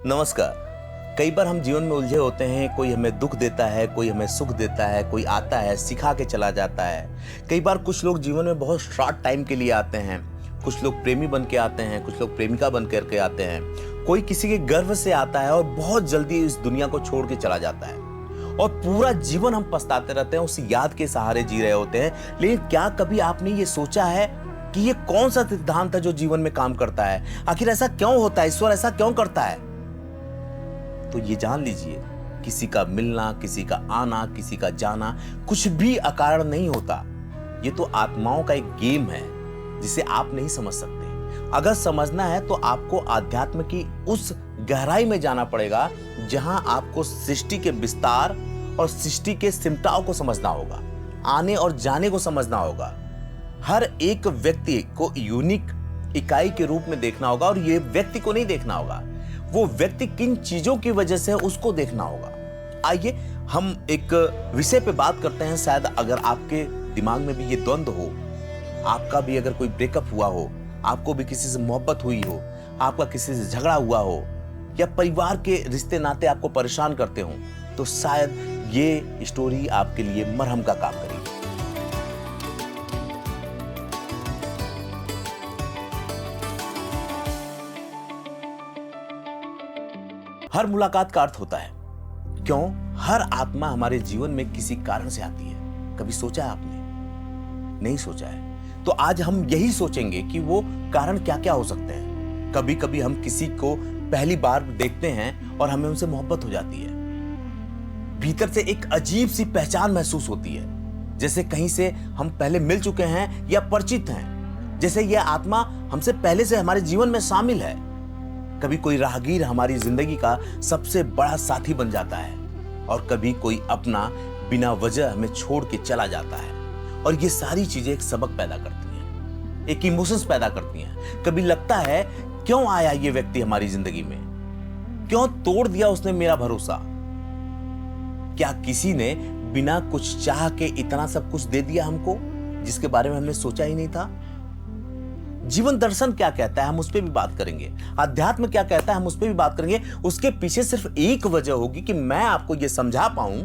नमस्कार। कई बार हम जीवन में उलझे होते हैं। कोई हमें दुख देता है, कोई हमें सुख देता है, कोई आता है सिखा के चला जाता है। कई बार कुछ लोग जीवन में बहुत शॉर्ट टाइम के लिए आते हैं, कुछ लोग प्रेमी बन के आते हैं, कुछ लोग प्रेमिका बन करके आते हैं, कोई किसी के गर्व से आता है और बहुत जल्दी इस दुनिया को छोड़ के चला जाता है और पूरा जीवन हम पछताते रहते हैं, उस याद के सहारे जी रहे होते हैं। लेकिन क्या कभी आपने ये सोचा है कि ये कौन सा सिद्धांत है जो जीवन में काम करता है? आखिर ऐसा क्यों होता है? ईश्वर ऐसा क्यों करता है? तो ये जान लीजिए, किसी का मिलना, किसी का आना, किसी का जाना कुछ भी अकारण नहीं होता। ये तो आत्माओं का एक गेम है जिसे आप नहीं समझ सकते। अगर समझना है तो आपको आध्यात्म की उस गहराई में जाना पड़ेगा जहां आपको सृष्टि के विस्तार और सृष्टि के सिमटाव को समझना होगा, आने और जाने को समझना होगा। हर एक व्यक्ति को यूनिक इकाई के रूप में देखना होगा और ये व्यक्ति को नहीं देखना होगा, वो व्यक्ति किन चीजों की वजह से है उसको देखना होगा। आइए हम एक विषय पे बात करते हैं। शायद अगर आपके दिमाग में भी ये द्वंद्व हो, आपका भी अगर कोई ब्रेकअप हुआ हो, आपको भी किसी से मोहब्बत हुई हो, आपका किसी से झगड़ा हुआ हो या परिवार के रिश्ते नाते आपको परेशान करते हो, तो शायद ये स्टोरी आपके लिए मरहम का काम करेगी। हर मुलाकात का अर्थ होता है। क्यों? हर आत्मा हमारे जीवन में किसी कारण से आती है। कभी सोचा है आपने? नहीं सोचा है। तो आज हम यही सोचेंगे कि वो कारण क्या क्या हो सकते हैं। कभी कभी हम किसी को पहली बार देखते हैं और हमें उनसे मोहब्बत हो जाती है। भीतर से एक अजीब सी पहचान महसूस होती है, जैसे कहीं से हम पहले मिल चुके हैं या परिचित हैं, जैसे यह आत्मा हमसे पहले से हमारे जीवन में शामिल है। कभी कोई राहगीर हमारी जिंदगी का सबसे बड़ा साथी बन जाता है और कभी कोई अपना बिना वजह हमें छोड़ के चला जाता है। और ये सारी चीजें एक सबक पैदा करती हैं, एक इमोशंस पैदा करती हैं। कभी लगता है क्यों आया ये व्यक्ति हमारी जिंदगी में, क्यों तोड़ दिया उसने मेरा भरोसा? क्या किसी ने बिना कुछ चाह के इतना सब कुछ दे दिया हमको जिसके बारे में हमने सोचा ही नहीं था? जीवन दर्शन क्या कहता है, हम उस पर भी बात करेंगे। अध्यात्म क्या कहता है, हम उस पर भी बात करेंगे। उसके पीछे सिर्फ एक वजह होगी कि मैं आपको यह समझा पाऊं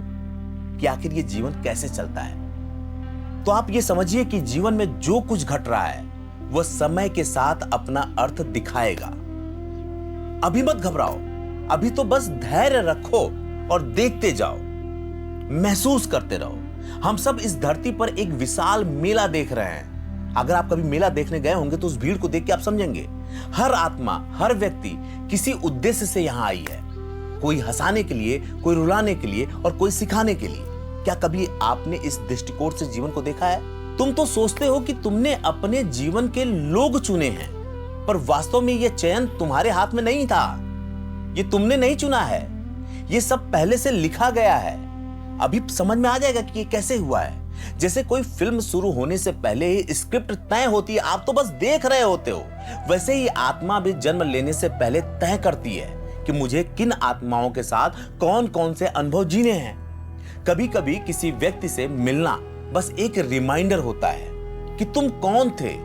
कि आखिर ये जीवन कैसे चलता है। तो आप ये समझिए कि जीवन में जो कुछ घट रहा है वह समय के साथ अपना अर्थ दिखाएगा। अभी मत घबराओ, अभी तो बस धैर्य रखो और देखते जाओ, महसूस करते रहो। हम सब इस धरती पर एक विशाल मेला देख रहे हैं। अगर आप कभी मेला देखने गए होंगे तो उस भीड़ को देख के आप समझेंगे, हर आत्मा, हर व्यक्ति किसी उद्देश्य से यहां आई है। कोई हंसाने के लिए, कोई रुलाने के लिए और कोई सिखाने के लिए। क्या कभी आपने इस दृष्टिकोण से जीवन को देखा है? तुम तो सोचते हो कि तुमने अपने जीवन के लोग चुने हैं, पर वास्तव में यह चयन तुम्हारे हाथ में नहीं था। ये तुमने नहीं चुना है, ये सब पहले से लिखा गया है। अभी समझ में आ जाएगा कि ये कैसे हुआ है। जैसे कोई फिल्म शुरू होने से पहले ही स्क्रिप्ट तय होती है, आप तो बस देख रहे होते हो, वैसे ही आत्मा भी जन्म लेने से पहले तय करती है कि मुझे किन आत्माओं के साथ कौन कौन से अनुभव जीने हैं। कभी कभी किसी व्यक्ति से मिलना बस एक रिमाइंडर होता है कि तुम कौन थे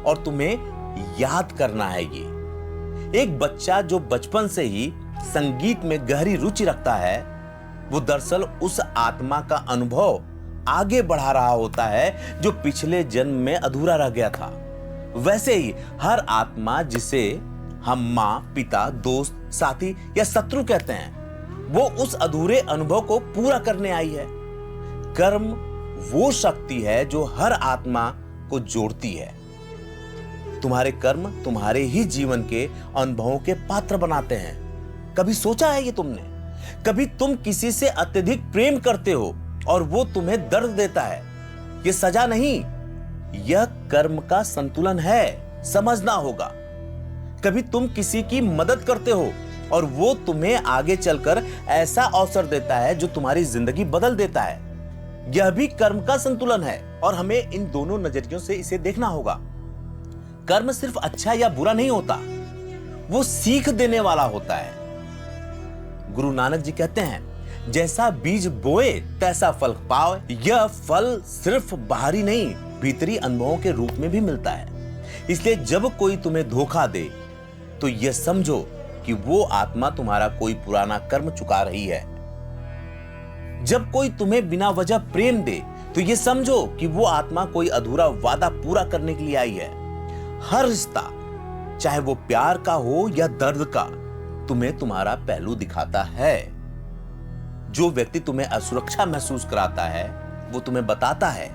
और तुम्हें याद करना है। ये एक बच्चा जो बचपन से ही संगीत में गहरी रुचि रखता है, वो दरअसल उस आत्मा का अनुभव आगे बढ़ा रहा होता है जो पिछले जन्म में अधूरा रह गया था। वैसे ही हर आत्मा, जिसे हम माँ, पिता, दोस्त, साथी या शत्रु कहते हैं, वो उस अधूरे अनुभव को पूरा करने आई है। कर्म वो शक्ति है जो हर आत्मा को जोड़ती है। तुम्हारे कर्म तुम्हारे ही जीवन के अनुभवों के पात्र बनाते हैं। कभी सोचा है ये तुमने? कभी तुम किसी से अत्यधिक प्रेम करते हो और वो तुम्हें दर्द देता है। ये सजा नहीं, यह कर्म का संतुलन है, समझना होगा। कभी तुम किसी की मदद करते हो और वो तुम्हें आगे चलकर ऐसा अवसर देता है जो तुम्हारी जिंदगी बदल देता है। यह भी कर्म का संतुलन है और हमें इन दोनों नजरियों से इसे देखना होगा। कर्म सिर्फ अच्छा या बुरा नहीं होता, वो सीख देने वाला होता है। गुरु नानक जी कहते हैं, जैसा बीज बोए तैसा फल पाओ। यह फल सिर्फ बाहरी नहीं, भीतरी अनुभवों के रूप में भी मिलता है। इसलिए जब कोई तुम्हें धोखा दे तो यह समझो कि वो आत्मा तुम्हारा कोई पुराना कर्म चुका रही है। जब कोई तुम्हें बिना वजह प्रेम दे तो ये समझो कि वो आत्मा कोई अधूरा वादा पूरा करने के लिए आई है। हर रिश्ता, चाहे वो प्यार का हो या दर्द का, तुम्हें तुम्हारा पहलू दिखाता है। जो व्यक्ति तुम्हें असुरक्षा महसूस कराता है वो तुम्हें बताता है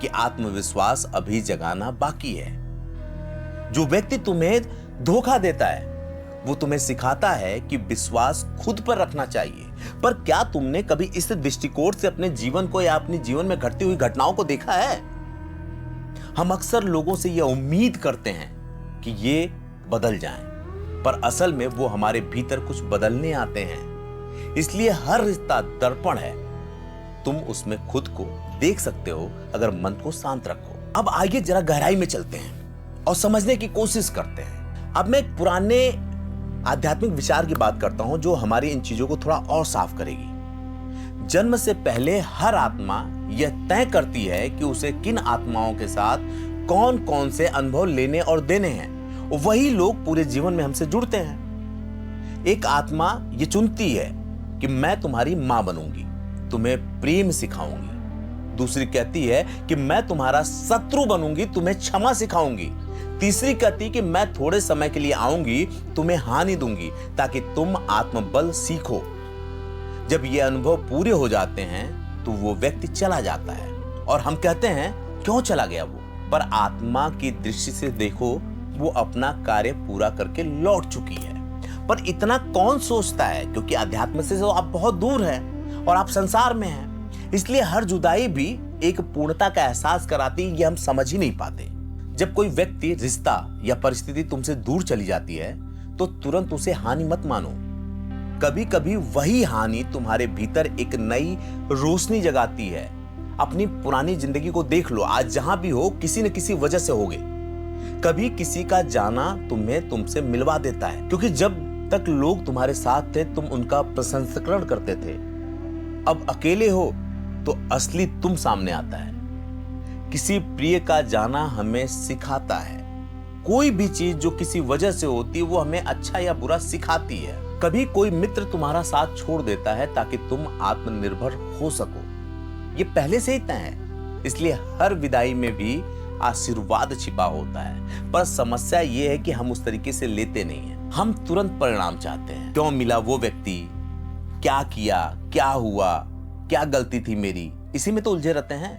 कि आत्मविश्वास अभी जगाना बाकी है। जो व्यक्ति तुम्हें धोखा देता है वो तुम्हें सिखाता है कि विश्वास खुद पर रखना चाहिए। पर क्या तुमने कभी इस दृष्टिकोण से अपने जीवन को या अपने जीवन में घटती हुई घटनाओं को देखा है? हम अक्सर लोगों से यह उम्मीद करते हैं कि ये बदल जाएं, पर असल में वो हमारे भीतर कुछ बदलने आते हैं। इसलिए हर रिश्ता दर्पण है, तुम उसमें खुद को देख सकते हो अगर मन को शांत रखो। अब आइए जरा गहराई में चलते हैं और समझने की कोशिश करते हैं। अब मैं एक पुराने आध्यात्मिक विचार की बात करता हूं जो हमारी इन चीजों को थोड़ा और साफ करेगी। जन्म से पहले हर आत्मा यह तय करती है कि उसे किन आत्माओं के साथ कौन कौन से अनुभव लेने और देने हैं। वही लोग पूरे जीवन में हमसे जुड़ते हैं। एक आत्मा ये चुनती है कि मैं तुम्हारी मां बनूंगी, तुम्हें प्रेम सिखाऊंगी। दूसरी कहती है कि मैं तुम्हारा शत्रु बनूंगी, तुम्हें क्षमा सिखाऊंगी। तीसरी कहती कि मैं थोड़े समय के लिए आऊंगी, तुम्हें हानि दूंगी ताकि तुम आत्मबल सीखो। जब ये अनुभव पूरे हो जाते हैं तो वो व्यक्ति चला जाता है और हम कहते हैं क्यों चला गया वो? पर आत्मा की दृष्टि से देखो, वो अपना कार्य पूरा करके लौट चुकी है। पर इतना कौन सोचता है, क्योंकि अध्यात्म से तो आप बहुत दूर हैं और आप संसार में हैं। इसलिए हर जुदाई भी एक पूर्णता का एहसास कराती है, ये हम समझ ही नहीं पाते। जब कोई व्यक्ति, रिश्ता या परिस्थिति तुमसे दूर चली जाती है तो तुरंत उसे हानि मत मानो। कभी कभी वही हानि तुम्हारे भीतर एक नई रोशनी जगाती है। अपनी पुरानी जिंदगी को देख लो, आज जहां भी हो किसी न किसी वजह से होगे। कभी किसी का जाना तुम्हें तुमसे मिलवा देता है, क्योंकि जब तक लोग तुम्हारे साथ थे तुम उनका प्रशंसीकरण करते थे। अब अकेले हो तो असली तुम सामने आता है। किसी प्रिय का जाना हमें सिखाता है। कोई भी चीज जो किसी वजह से होती है वो हमें अच्छा या बुरा सिखाती है। कभी कोई मित्र तुम्हारा साथ छोड़ देता है ताकि तुम आत्मनिर्भर हो सको, ये पहले से ही तय है। इसलिए हर विदाई में भी आशीर्वाद छिपा होता है। पर समस्या ये है कि हम उस तरीके से लेते नहीं हैं। हम तुरंत परिणाम चाहते हैं। क्यों मिला वो व्यक्ति, क्या किया, क्या हुआ, क्या गलती थी मेरी, इसी में तो उलझे रहते हैं।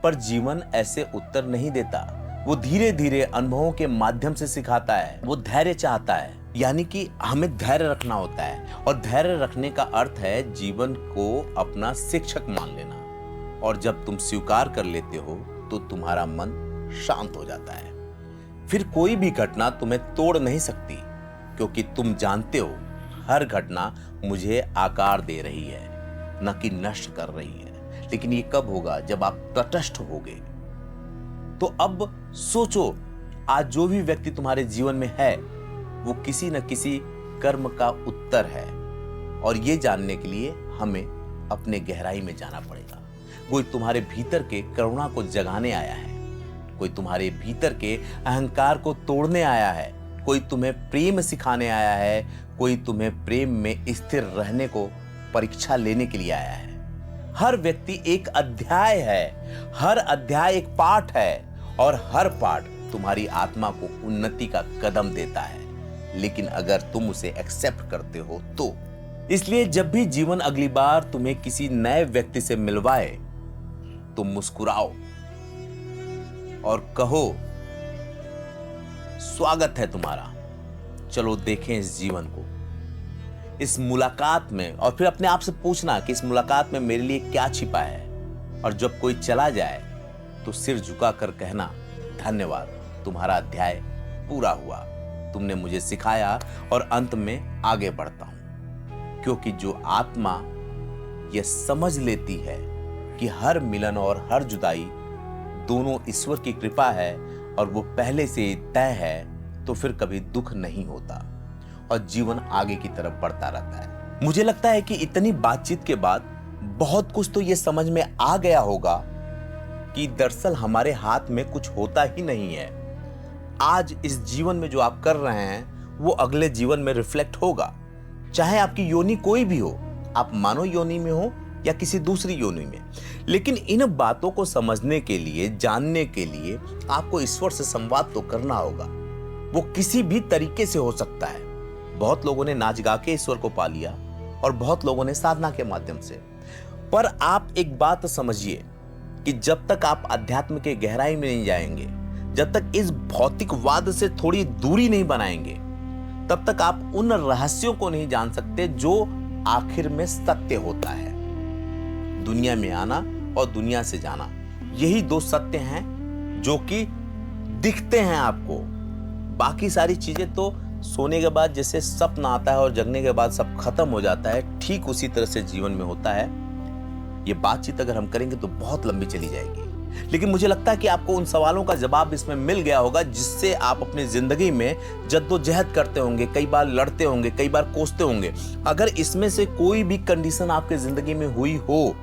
पर जीवन ऐसे उत्तर नहीं देता। वो धीरे धीरे अनुभवों के माध्यम से सिखाता है। वो धैर्य चाहता है, यानी कि हमें धैर्य रखना होता है। और धैर्य रखने का अर्थ है जीवन को अपना शिक्षक मान लेना। और जब तुम स्वीकार कर लेते हो तो तुम्हारा मन शांत हो जाता है। फिर कोई भी घटना तुम्हें तोड़ नहीं सकती, क्योंकि तुम जानते हो हर घटना मुझे आकार दे रही है, न कि नष्ट कर रही है। लेकिन ये कब होगा? जब आप तटस्थ होगे। तो अब सोचो, आज जो भी व्यक्ति तुम्हारे जीवन में है वो किसी न किसी कर्म का उत्तर है। और ये जानने के लिए हमें अपने गहराई में जाना पड़ेगा। कोई तुम्हारे भीतर के करुणा को जगाने आया है, कोई तुम्हारे भीतर के अहंकार को तोड़ने आया है, कोई तुम्हें प्रेम सिखाने आया है, कोई तुम्हें प्रेम में स्थिर रहने को परीक्षा लेने के लिए आया है। हर व्यक्ति एक अध्याय है, हर अध्याय एक पाठ है और हर पाठ तुम्हारी आत्मा को उन्नति का कदम देता है, लेकिन अगर तुम उसे एक्सेप्ट करते हो तो। इसलिए जब भी जीवन अगली बार तुम्हें किसी नए व्यक्ति से मिलवाए तो मुस्कुराओ और कहो, स्वागत है तुम्हारा, चलो देखें इस जीवन को, इस मुलाकात में। और फिर अपने आप से पूछना कि इस मुलाकात में मेरे लिए क्या छिपा है। और जब कोई चला जाए तो सिर झुकाकर कहना, धन्यवाद, तुम्हारा अध्याय पूरा हुआ, तुमने मुझे सिखाया और अंत में आगे बढ़ता हूं। क्योंकि जो आत्मा यह समझ लेती है कि हर मिलन और हर जुदाई दोनों ईश्वर की कृपा है और वो पहले से तय है, तो फिर कभी दुख नहीं होता और जीवन आगे की तरफ बढ़ता रहता है। मुझे लगता है कि इतनी बातचीत के बाद बहुत कुछ तो ये समझ में आ गया होगा कि दरअसल हमारे हाथ में कुछ होता ही नहीं है। आज इस जीवन में जो आप कर रहे हैं वो अगले जीवन में रिफ्लेक्ट होगा, चाहे आपकी योनि कोई भी हो, आप मानव योनि में हो या किसी दूसरी योनि में। लेकिन इन बातों को समझने के लिए, जानने के लिए आपको ईश्वर से संवाद तो करना होगा। वो किसी भी तरीके से हो सकता है। बहुत लोगों ने नाच गा के ईश्वर को पा लिया और बहुत लोगों ने साधना के माध्यम से। पर आप एक बात समझिए कि जब तक आप अध्यात्म के गहराई में नहीं जाएंगे, जब तक इस भौतिकवाद से थोड़ी दूरी नहीं बनाएंगे, तब तक आप उन रहस्यों को नहीं जान सकते जो आखिर में सत्य होता है। दुनिया में आना और दुनिया से जाना, यही दो सत्य हैं जो कि दिखते हैं आपको। बाकी सारी चीजें तो सोने के बाद जैसे सपना आता है और जगने के बाद सब खत्म हो जाता है, ठीक उसी तरह से जीवन में होता है। ये बातचीत अगर हम करेंगे तो बहुत लंबी चली जाएगी, लेकिन मुझे लगता है कि आपको उन सवालों का जवाब इसमें मिल गया होगा, जिससे आप अपनी जिंदगी में जद्दोजहद करते होंगे, कई बार लड़ते होंगे, कई बार कोसते होंगे। अगर इसमें से कोई भी कंडीशन आपकी जिंदगी में हुई हो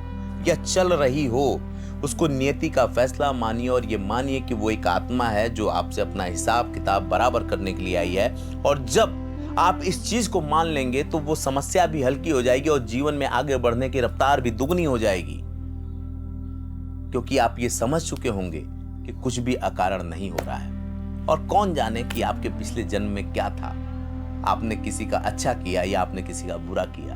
या चल रही हो, उसको नियति का फैसला मानिए और ये मानिए कि वो एक आत्मा है जो आपसे अपना हिसाब किताब बराबर करने के लिए आई है। और जब आप इस चीज को मान लेंगे तो वो समस्या भी हल्की हो जाएगी और जीवन में आगे बढ़ने की रफ्तार भी दुगनी हो जाएगी, क्योंकि आप ये समझ चुके होंगे कि कुछ भी अकारण नहीं हो रहा है। और कौन जाने कि आपके पिछले जन्म में क्या था, आपने किसी का अच्छा किया या आपने किसी का बुरा किया।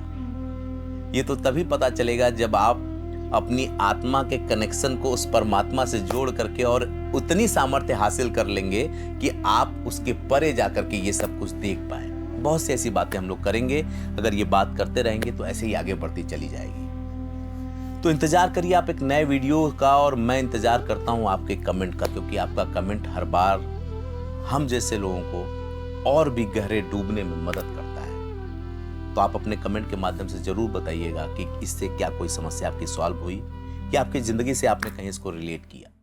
ये तो तभी पता चलेगा जब आप अपनी आत्मा के कनेक्शन को उस परमात्मा से जोड़ करके और उतनी सामर्थ्य हासिल कर लेंगे कि आप उसके परे जाकर के ये सब कुछ देख पाए। बहुत सी ऐसी बातें हम लोग करेंगे, अगर ये बात करते रहेंगे तो ऐसे ही आगे बढ़ती चली जाएगी। तो इंतजार करिए आप एक नए वीडियो का, और मैं इंतजार करता हूं आपके कमेंट का, क्योंकि आपका कमेंट हर बार हम जैसे लोगों को और भी गहरे डूबने में मदद करता है। तो आप अपने कमेंट के माध्यम से जरूर बताइएगा कि इससे क्या कोई समस्या आपकी सॉल्व हुई या आपकी जिंदगी से आपने कहीं इसको रिलेट किया।